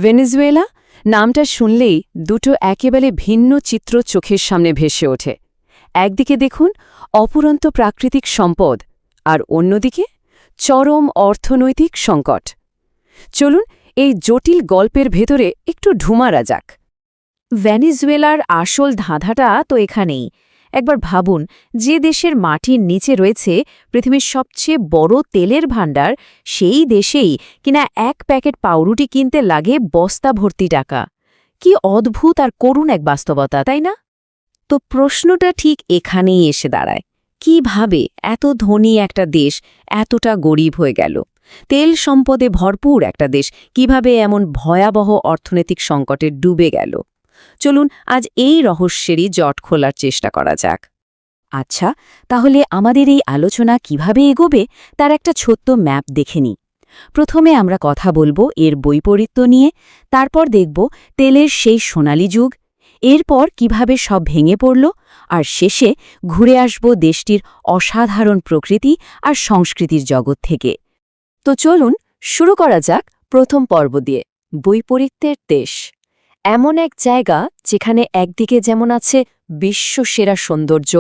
Venezuela নামটা শুনলেই দুটো একেবারে ভিন্ন চিত্র চোখের সামনে ভেসে ওঠে। একদিকে দেখুন অপুরন্ত প্রাকৃতিক সম্পদ, আর অন্যদিকে চরম অর্থনৈতিক সংকট। চলুন এই জটিল গল্পের ভেতরে একটু ঢুমারা যাক। ভেনেজুয়েলার আসল ধাঁধাটা তো এখানেই। একবার ভাবুন, যে দেশের মাটির নিচে রয়েছে পৃথিবীর সবচেয়ে বড় তেলের ভাণ্ডার, সেই দেশেই কিনা এক প্যাকেট পাউরুটি কিনতে লাগে বস্তা ভর্তি টাকা। কি অদ্ভুত আর করুণ এক বাস্তবতা, তাই না? তো প্রশ্নটা ঠিক এখানেই এসে দাঁড়ায়, কিভাবে এত ধনী একটা দেশ এতটা গরিব হয়ে গেল? তেল সম্পদে ভরপুর একটা দেশ কিভাবে এমন ভয়াবহ অর্থনৈতিক সংকটে ডুবে গেল? চলুন আজ এই রহস্যেরই জট খোলার চেষ্টা করা যাক। আচ্ছা, তাহলে আমাদের এই আলোচনা কিভাবে এগোবে তার একটা ছোট্ট ম্যাপ দেখে নিই। প্রথমে আমরা কথা বলবো এর বৈপরীত্য নিয়ে, তারপর দেখব তেলের সেই সোনালী যুগ, এরপর কিভাবে সব ভেঙে পড়ল, আর শেষে ঘুরে আসব দেশটির অসাধারণ প্রকৃতি আর সংস্কৃতির জগৎ থেকে। তো চলুন শুরু করা যাক প্রথম পর্ব দিয়ে, বৈপরীত্যের দেশ। এমন এক জায়গা যেখানে একদিকে যেমন আছে বিশ্বসেরা সৌন্দর্য,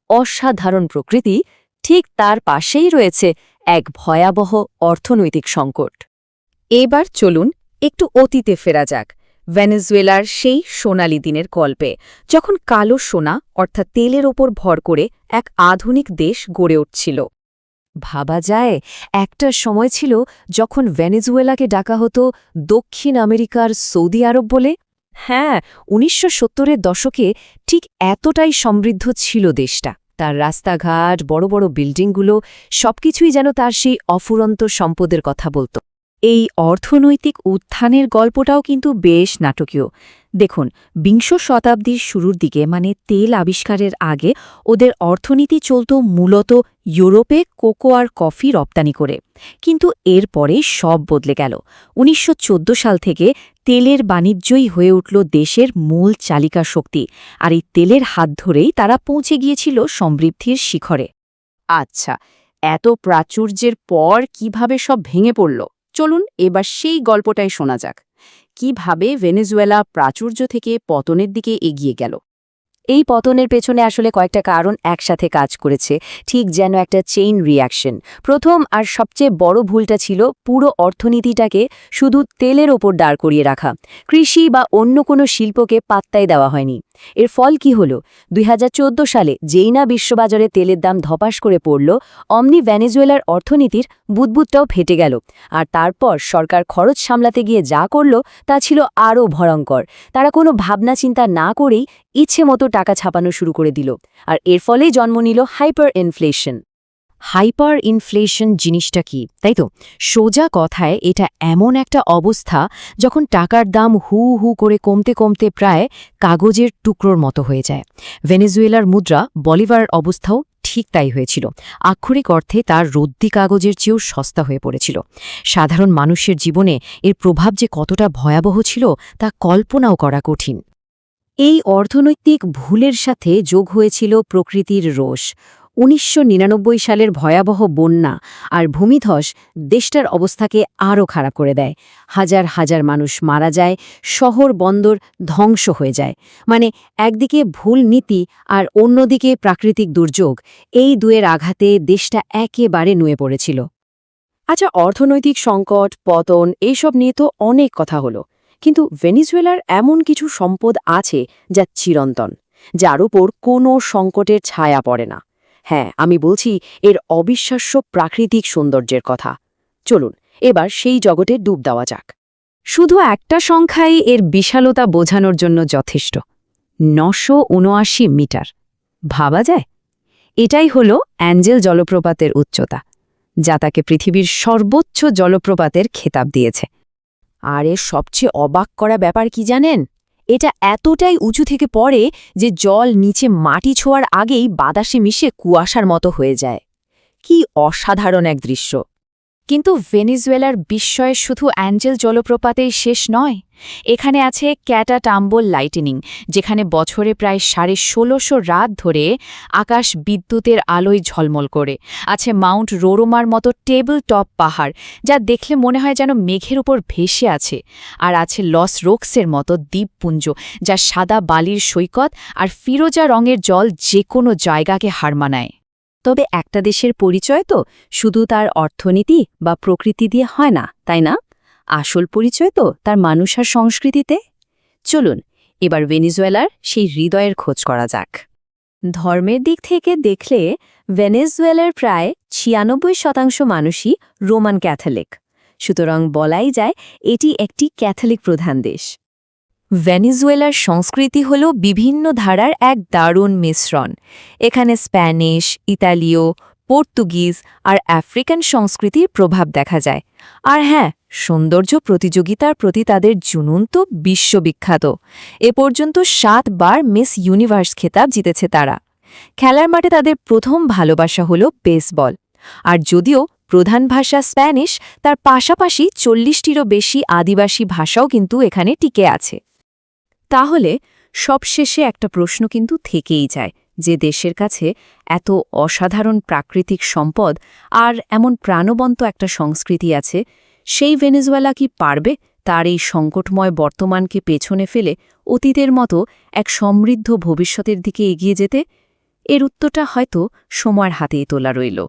অসাধারণ প্রকৃতি, ঠিক তার পাশেই রয়েছে এক ভয়াবহ অর্থনৈতিক সংকট। এবার চলুন একটু অতীতে ফেরা যাক, ভেনেজুয়েলার সেই সোনালি দিনের গল্পে, যখন কালো সোনা অর্থাৎ তেলের ওপর ভর করে এক আধুনিক দেশ গড়ে উঠছিল। ভাবা যায়, একটা সময় ছিল যখন ভেনেজুয়েলাকে ডাকা হতো দক্ষিণ আমেরিকার সৌদি আরব বলে। হ্যাঁ, ১৯৭০-এর দশকে ঠিক এতটাই সমৃদ্ধ ছিল দেশটা। তার রাস্তাঘাট, বড় বড় বিল্ডিংগুলো, সবকিছুই যেন তার সেই অফুরন্ত সম্পদের কথা বলত। এই অর্থনৈতিক উত্থানের গল্পটাও কিন্তু বেশ নাটকীয়। দেখুন, বিংশ শতাব্দীর শুরুর দিকে, মানে তেল আবিষ্কারের আগে, ওদের অর্থনীতি চলত মূলত ইউরোপে কোকো আর কফি রপ্তানি করে। কিন্তু এরপরে সব বদলে গেল। ১৯১৪ সাল থেকে তেলের বাণিজ্যই হয়ে উঠল দেশের মূল চালিকা শক্তি, আর এই তেলের হাত ধরেই তারা পৌঁছে গিয়েছিল সমৃদ্ধির শিখরে। আচ্ছা, এত প্রাচুর্যের পর কিভাবে সব ভেঙে পড়ল? চলুন এবার সেই গল্পটাই শোনা যাক, কিভাবে ভেনেজুয়েলা প্রাচুর্য থেকে পতনের দিকে এগিয়ে গেল। এই পতনের পেছনে আসলে কয়েকটা কারণ একসাথে কাজ করেছে, ঠিক যেন একটা চেইন রিয়াকশন। প্রথম আর সবচেয়ে বড় ভুলটা ছিল পুরো অর্থনীতিটাকে শুধু তেলের ওপর দাঁড় করিয়ে রাখা। কৃষি বা অন্য কোনো শিল্পকে পাত্তাই দেওয়া হয়নি। এর ফল কি হলো? ২০১৪ সালে যেই না বিশ্ববাজারে তেলের দাম ধপাস করে পড়ল, অমনি ভেনেজুয়েলার অর্থনীতির বুদবুদটাও ফেটে গেল। আর তারপর সরকার খরচ সামলাতে গিয়ে যা করল তা ছিল আরও ভয়ঙ্কর। তারা কোনো ভাবনা চিন্তা না করেই ইচ্ছে মতো টাকা ছাপানো শুরু করে দিল, আর এর ফলেই জন্ম নিল হাইপার ইনফ্লেশন। হাইপার ইনফ্লেশন জিনিসটা কি, তাই তো? সোজা কথায় এটা এমন একটা অবস্থা যখন টাকার দাম হু হু করে কমতে কমতে প্রায় কাগজের টুকরোর মতো হয়ে যায়। ভেনেজুয়েলার মুদ্রা বলিভার অবস্থাও ঠিক তাই হয়েছিল। আক্ষরিক অর্থে তার রদ্দি কাগজের চেয়েও সস্তা হয়ে পড়েছিল। সাধারণ মানুষের জীবনে এর প্রভাব যে কতটা ভয়াবহ ছিল তা কল্পনাও করা কঠিন। এই অর্থনৈতিক ভুলের সাথে যোগ হয়েছিল প্রকৃতির রোষ। ১৯৯৯ সালের ভয়াবহ বন্যা আর ভূমিধস দেশটার অবস্থাকে আরও খারাপ করে দেয়। হাজার হাজার মানুষ মারা যায়, শহর বন্দর ধ্বংস হয়ে যায়। মানে একদিকে ভুল নীতি আর অন্যদিকে প্রাকৃতিক দুর্যোগ, এই দুয়ের আঘাতে দেশটা একেবারে নুয়ে পড়েছিল। আচ্ছা, অর্থনৈতিক সংকট, পতন, এইসব নিয়ে তো অনেক কথা হলো, কিন্তু ভেনেজুয়েলার এমন কিছু সম্পদ আছে যা চিরন্তন, যার উপর কোনো সংকটের ছায়া পড়ে না। হ্যাঁ, আমি বলছি এর অবিশ্বাস্য প্রাকৃতিক সৌন্দর্যের কথা। চলুন এবার সেই জগতে ডুব দেওয়া যাক। শুধু একটা সংখ্যাই এর বিশালতা বোঝানোর জন্য যথেষ্ট: ৯৭৯ মিটার। ভাবা যায়? এটাই হলো অ্যাঞ্জেল জলপ্রপাতের উচ্চতা, যা তাকে পৃথিবীর সর্বোচ্চ জলপ্রপাতের খেতাব দিয়েছে। আর এর সবচেয়ে অবাক করা ব্যাপার কি জানেন? এটা এতটাই উঁচু থেকে পড়ে যে জল নিচে মাটি ছোঁয়ার আগেই বাতাসে মিশে কুয়াশার মতো হয়ে যায়। কি অসাধারণ এক দৃশ্য! কিন্তু ভেনেজুয়েলার বিস্ময় শুধু অ্যাঞ্জেল জলপ্রপাতেই শেষ নয়। এখানে আছে ক্যাটাটাম্বল লাইটেনিং, যেখানে বছরে প্রায় 1650 রাত ধরে আকাশ বিদ্যুতের আলোয় ঝলমল করে। আছে মাউন্ট রোরোমার মতো টেবিল টপ পাহাড়, যা দেখলে মনে হয় যেন মেঘের উপর ভেসে আছে। আর আছে লস রোকসের মতো দ্বীপপুঞ্জ, যা সাদা বালির সৈকত আর ফিরোজা রঙের জল যে কোনো জায়গাকে হার মানায়। তবে একটা দেশের পরিচয় তো শুধু তার অর্থনীতি বা প্রকৃতি দিয়ে হয় না, তাই না? আসল পরিচয় তো তার মানুষ আর সংস্কৃতিতে। চলুন এবার ভেনেজুয়েলার সেই হৃদয়ের খোঁজ করা যাক। ধর্মের দিক থেকে দেখলে ভেনেজুয়েলার প্রায় 96% মানুষই রোমান ক্যাথলিক। সুতরাং বলাই যায় এটি একটি ক্যাথলিক প্রধান দেশ। ভেনেজুয়েলার সংস্কৃতি হল বিভিন্ন ধারার এক দারুণ মিশ্রণ। এখানে স্প্যানিশ, ইতালীয়, পর্তুগিজ আর আফ্রিকান সংস্কৃতির প্রভাব দেখা যায়। আর হ্যাঁ, সৌন্দর্য প্রতিযোগিতার প্রতি তাদের জুনুন তো বিশ্ববিখ্যাত। এ পর্যন্ত 7 বার মিস ইউনিভার্স খেতাব জিতেছে তারা। খেলার মাঠে তাদের প্রথম ভালোবাসা হল বেসবল। আর যদিও প্রধান ভাষা স্প্যানিশ, তার পাশাপাশি 40টিরও বেশি আদিবাসী ভাষাও কিন্তু এখানে টিকে আছে। তাহলে সবশেষে একটা প্রশ্ন কিন্তু থেকেই যায়, যে দেশের কাছে এত অসাধারণ প্রাকৃতিক সম্পদ আর এমন প্রাণবন্ত একটা সংস্কৃতি আছে, সেই ভেনেজুয়েলা কি পারবে তার এই সংকটময় বর্তমানকে পেছনে ফেলে অতীতের মতো এক সমৃদ্ধ ভবিষ্যতের দিকে এগিয়ে যেতে? এর উত্তরটা হয়তো সময়ের হাতেই তোলা রইল।